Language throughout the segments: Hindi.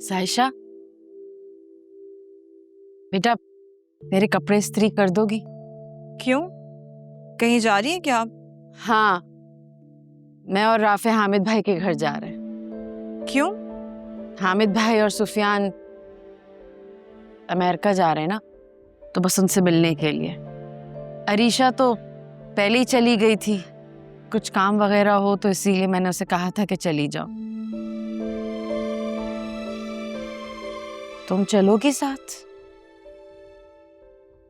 साइशा, बेटा मेरे कपड़े इस्त्री कर दोगी? क्यों, कहीं जा रही है क्या आप? हाँ, मैं और राफे हामिद भाई के घर जा रहे हैं। क्यों? हामिद भाई और सुफियान अमेरिका जा रहे हैं ना, तो बस उनसे मिलने के लिए। अरीशा तो पहले ही चली गई थी, कुछ काम वगैरह हो तो इसीलिए मैंने उसे कहा था कि चली जाओ। तुम चलोगी साथ?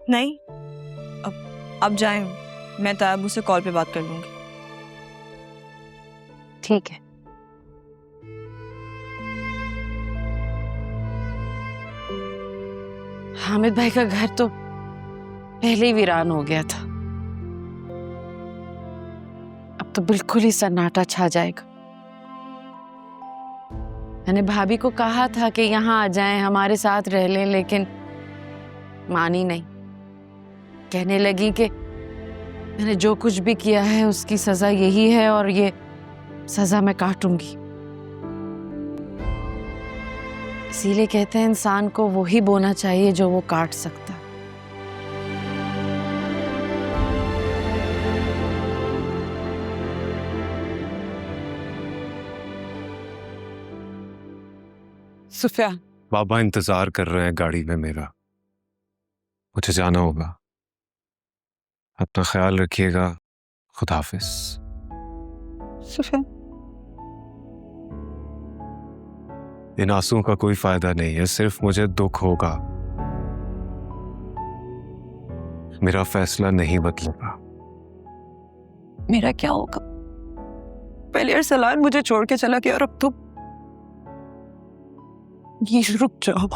नहीं, अब जाएं, मैं तायब से कॉल पे बात कर लूंगी। ठीक है। हामिद भाई का घर तो पहले ही वीरान हो गया था, अब तो बिल्कुल ही सन्नाटा छा जाएगा। मैंने भाभी को कहा था कि यहाँ आ जाएं, हमारे साथ रह लें, लेकिन मानी नहीं। कहने लगी कि मैंने जो कुछ भी किया है उसकी सजा यही है और ये सजा मैं काटूंगी। इसीलिए कहते हैं इंसान को वो ही बोना चाहिए जो वो काट सकता। सुफियान, बाबा इंतजार कर रहे हैं गाड़ी में मेरा, मुझे जाना होगा। अपना ख्याल रखिएगा। खुदा हाफिज। सुफियान, इन आंसुओं का कोई फायदा नहीं है, सिर्फ मुझे दुख होगा। मेरा फैसला नहीं बदलेगा। मेरा क्या होगा? पहले अरसलान मुझे छोड़ के चला गया और अब तुम। ये रुक जाओ।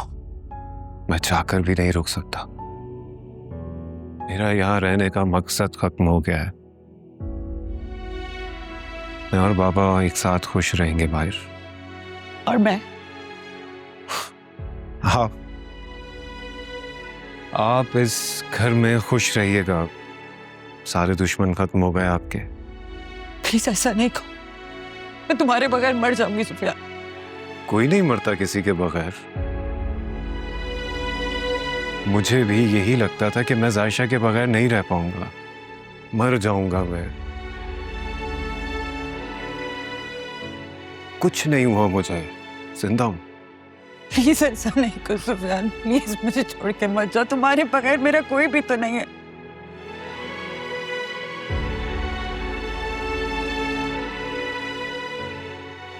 मैं चाहकर भी नहीं रुक सकता। मेरा यहाँ रहने का मकसद खत्म हो गया है। मैं और बाबा एक साथ खुश रहेंगे बाहर। और मैं? आप इस घर में खुश रहिएगा। सारे दुश्मन खत्म हो गए आपके। प्लीज ऐसा नहीं कहो, मैं तुम्हारे बगैर मर जाऊंगी सुफियान। कोई नहीं मरता किसी के बगैर। मुझे भी यही लगता था कि मैं जायशा के बगैर नहीं रह पाऊंगा, मर जाऊंगा मैं। कुछ नहीं हुआ मुझे, जिंदा हूं। प्लीज ऐसा नहीं करो सुफियान, प्लीज मुझे छोड़ के मत जाओ। तुम्हारे बगैर मेरा कोई भी तो नहीं है।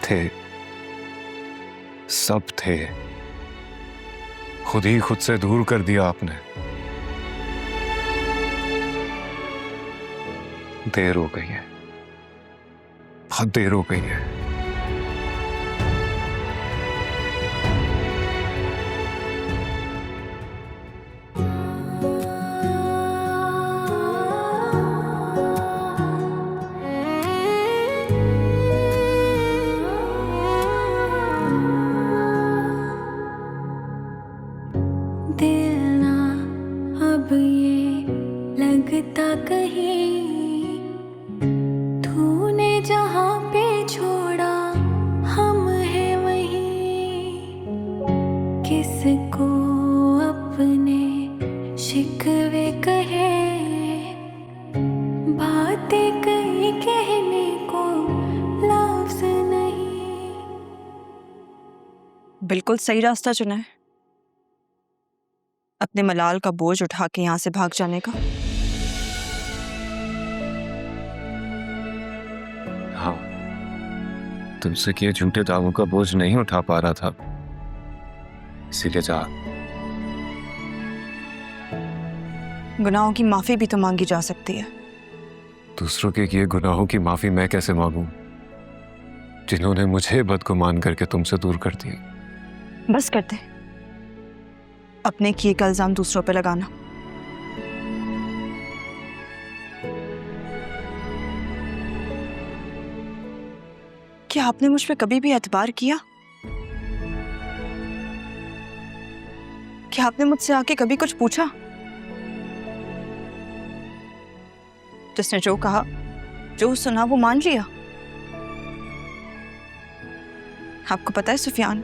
थे, सब थे। खुद ही खुद से दूर कर दिया आपने। देर हो गई है, बहुत देर हो गई है। दिल ना अब ये लगता कहीं, तूने जहाँ पे छोड़ा हम हैं वहीं। किसको अपने शिकवे कहे, बातें कहीं कहने को लफ्ज नहीं। बिल्कुल सही रास्ता चुना है, अपने मलाल का बोझ उठा के यहाँ से भाग जाने का। हाँ, तुमसे किए झूठे दावों का बोझ नहीं उठा पा रहा था, इसीलिए जा। गुनाहों की माफी भी तो मांगी जा सकती है। दूसरों के किए गुनाहों की माफी मैं कैसे मांगूं, जिन्होंने मुझे बदगुमान करके तुमसे दूर कर दिया। बस कर दे अपने किए का इल्जाम दूसरों पे लगाना। क्या आपने मुझ पे कभी भी एतबार किया? क्या आपने मुझसे आके कभी कुछ पूछा? जिसने जो कहा, जो सुना, वो मान लिया। आपको पता है सुफियान,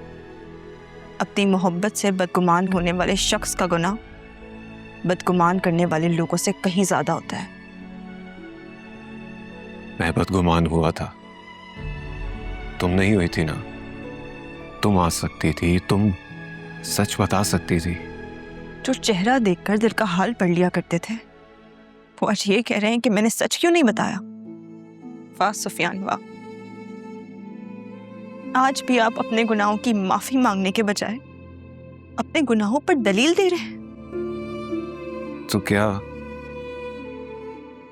अपनी मोहब्बत से बदगुमान होने वाले शख्स का गुनाह बदगुमान करने वाले लोगों से कहीं ज्यादा होता है। मैं बदगुमान हुआ था, तुम नहीं हुई थी ना। तुम आ सकती थी, तुम सच बता सकती थी। जो चेहरा देखकर दिल का हाल पढ़ लिया करते थे, वो आज ये कह रहे हैं कि मैंने सच क्यों नहीं बताया। वाह सुफियान वाह, आज भी आप अपने गुनाहों की माफी मांगने के बजाय अपने गुनाहों पर दलील दे रहे हैं। तो क्या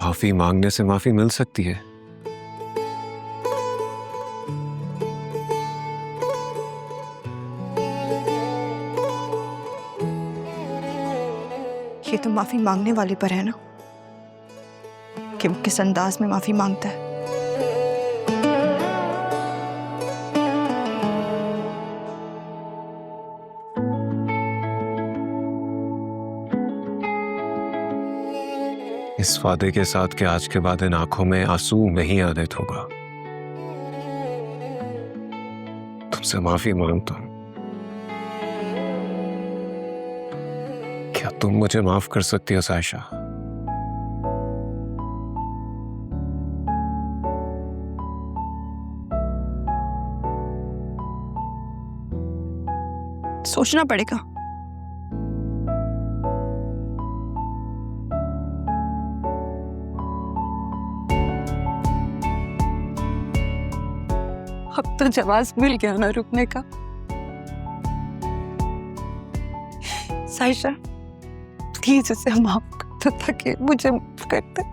माफी मांगने से माफी मिल सकती है? ये तो माफी मांगने वाले पर है ना कि वो किस अंदाज में माफी मांगता है। इस वादे के साथ कि आज के बाद इन आंखों में आंसू नहीं आने दूंगा। तुमसे माफी मांगता हूं। क्या तुम मुझे माफ कर सकती हो सायशा? सोचना पड़ेगा। अब तो जवाब मिल गया ना रुकने का। सायशा प्लीज उसे माफ कर दो ताकि मुझे माफ कर दे।